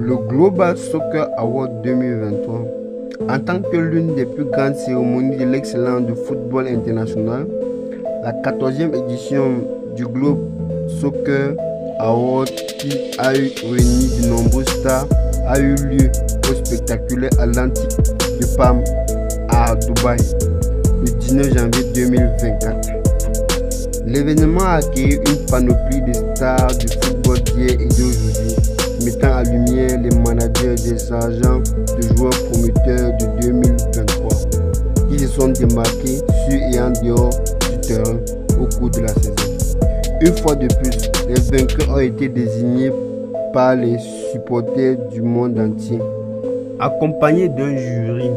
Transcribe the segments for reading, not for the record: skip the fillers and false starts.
Le Global Soccer Award 2023, en tant que l'une des plus grandes cérémonies de l'excellence du football international, la 14e édition du Globe Soccer Award, qui a réuni de nombreux stars, a eu lieu au spectaculaire Atlantic de Palm à Dubaï le 19 janvier 2024. L'événement a accueilli une panoplie de stars du football d'hier et d'aujourd'hui, mettant en lumière les managers des agents de joueurs promoteurs de 2023 qui se sont démarqués sur et en dehors du terrain au cours de la saison. Une fois de plus, les vainqueurs ont été désignés par les supporters du monde entier, accompagnés d'un jury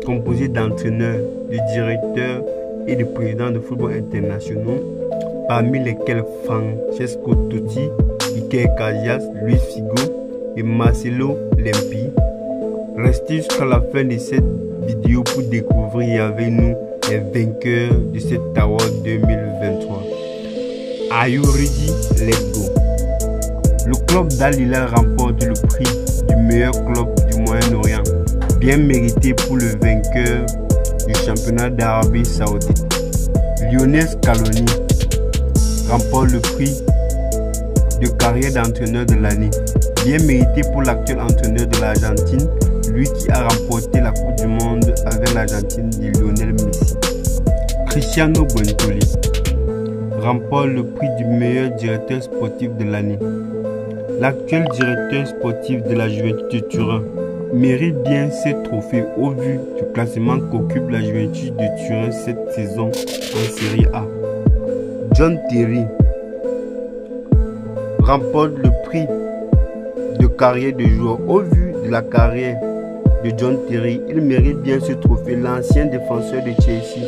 composé d'entraîneurs, de directeurs et de présidents de football internationaux, parmi lesquels Francesco Totti, Iker Casillas, Luis Figo et Marcelo Lempy. Restez jusqu'à la fin de cette vidéo pour découvrir avec nous les vainqueurs de cet award 2023. Are you ready? Let's go! Le club d'Al Hilal remporte le prix du meilleur club du Moyen-Orient, bien mérité pour le vainqueur du championnat d'Arabie Saoudite. Lionel Scaloni remporte le prix de carrière d'entraîneur de l'année, bien mérité pour l'actuel entraîneur de l'Argentine, lui qui a remporté la Coupe du Monde avec l'Argentine de Lionel Messi. Cristiano Bontoli remporte le prix du meilleur directeur sportif de l'année. L'actuel directeur sportif de la Juventus de Turin mérite bien ce trophée au vu du classement qu'occupe la Juventus de Turin cette saison en Serie A. John Terry remporte le prix de carrière de joueur. Au vu de la carrière de John Terry, il mérite bien ce trophée. L'ancien défenseur de Chelsea,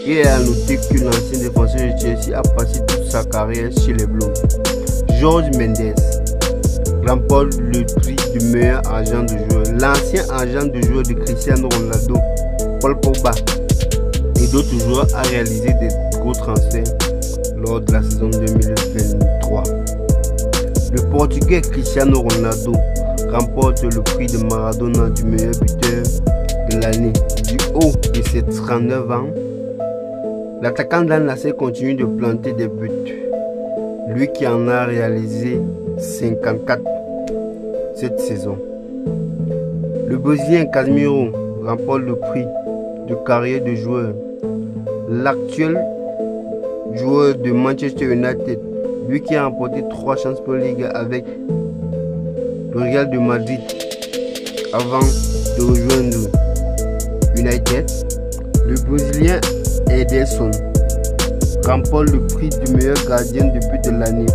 et à noter que l'ancien défenseur de Chelsea a passé toute sa carrière chez les Blues. Jorge Mendes remporte le prix du meilleur agent de joueur. L'ancien agent de joueur de Cristiano Ronaldo, Paul Pogba et d'autres joueurs a réalisé des gros transferts lors de la saison 2023. Le Portugais Cristiano Ronaldo remporte le prix de Maradona du meilleur buteur de l'année. Du haut de ses 39 ans, l'attaquant d'Al-Nassr continue de planter des buts, lui qui en a réalisé 54 cette saison. Le Brésilien Casemiro remporte le prix de carrière de joueur. L'actuel joueur de Manchester United, lui qui a remporté 3 Champions League avec le Real de Madrid avant de rejoindre United. Le Brésilien Ederson remporte le prix du meilleur gardien de but de l'année,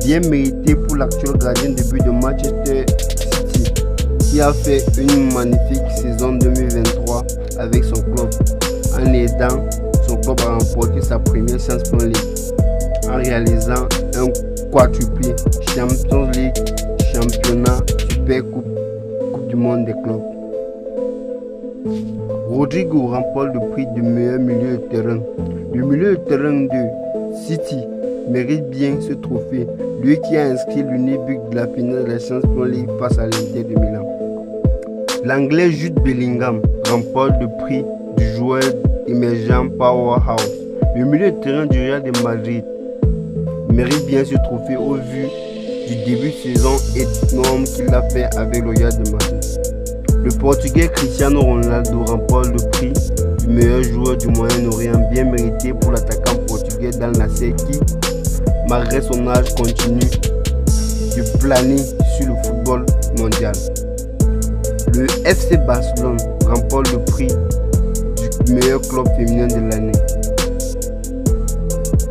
bien mérité pour l'actuel gardien de but de Manchester City, qui a fait une magnifique saison 2023 avec son club, en aidant son club à remporter sa première Champions League, en réalisant un quadruplé: Champions League, championnat, Super Coupe, Coupe du Monde des clubs. Rodrigo remporte le prix du meilleur milieu de terrain. Le milieu de terrain de City mérite bien ce trophée, lui qui a inscrit l'unique but de la finale de la Champions League face à l'Inter de Milan. L'Anglais Jude Bellingham remporte le prix du joueur émergent Powerhouse. Le milieu de terrain du Real de Madrid mérite bien ce trophée au vu du début de saison énorme qu'il a fait avec le Real de Madrid. Le Portugais Cristiano Ronaldo remporte le prix du meilleur joueur du Moyen-Orient, bien mérité pour l'attaquant portugais d'Al-Nassr qui, malgré son âge, continue de planer sur le football mondial. Le FC Barcelone remporte le prix du meilleur club féminin de l'année.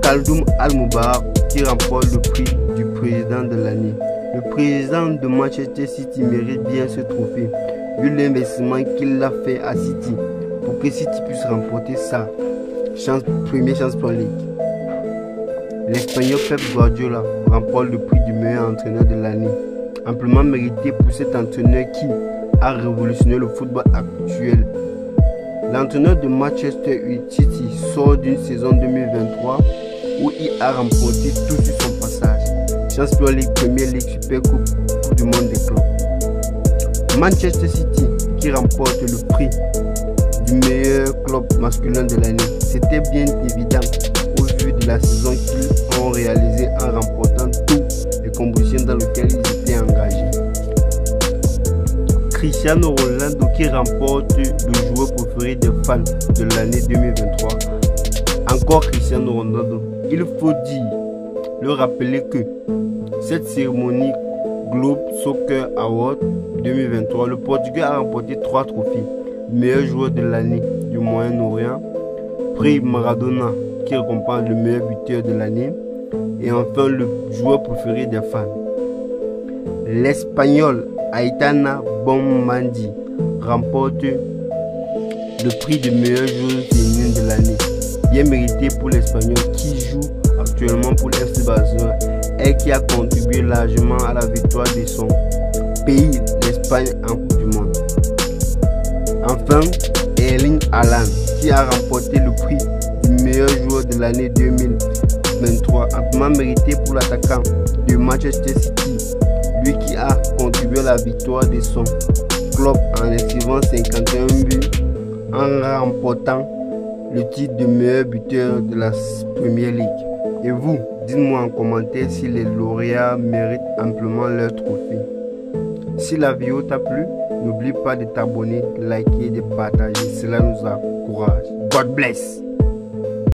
Khaldoum Al-Mubarak qui remporte le prix du président de l'année. Le président de Manchester City mérite bien ce trophée, vu l'investissement qu'il a fait à City pour que City puisse remporter sa première Champions League. L'Espagnol Pep Guardiola remporte le prix du meilleur entraîneur de l'année, amplement mérité pour cet entraîneur qui a révolutionné le football actuel. L'entraîneur de Manchester City sort d'une saison 2023 où il a remporté tout sur son passage: Champions League, Premier League, Super Coupe, Coupe du Monde des clubs. Manchester City qui remporte le prix du meilleur club masculin de l'année. C'était bien évident au vu de la saison qu'ils ont réalisée en remportant toutes les compétitions dans lesquelles ils étaient engagés. Cristiano Ronaldo qui remporte le joueur préféré des fans de l'année 2023. Encore Cristiano Ronaldo. Il faut le rappeler que cette cérémonie Globe Soccer Award 2023, le Portugais a remporté 3 trophées. Meilleur joueur de l'année du Moyen-Orient, prix Maradona qui récompense le meilleur buteur de l'année et enfin le joueur préféré des fans. L'Espagnol Aitana Bonmandi remporte le prix de meilleure joueuse féminine de l'année. Bien mérité pour l'Espagnol qui joue actuellement pour l'FC Barcelone et qui a contribué largement à la victoire de son pays, l'Espagne, en Coupe du Monde. Enfin, Erling Haaland qui a remporté le prix du meilleur joueur de l'année 2023, amplement mérité pour l'attaquant de Manchester City, lui qui a contribué à la victoire de son club en inscrivant 51 buts en remportant le titre de meilleur buteur de la Premier League. Et vous, dites-moi en commentaire si les lauréats méritent amplement leur trophée. Si la vidéo t'a plu, n'oublie pas de t'abonner, de liker et de partager. Cela nous encourage. God bless.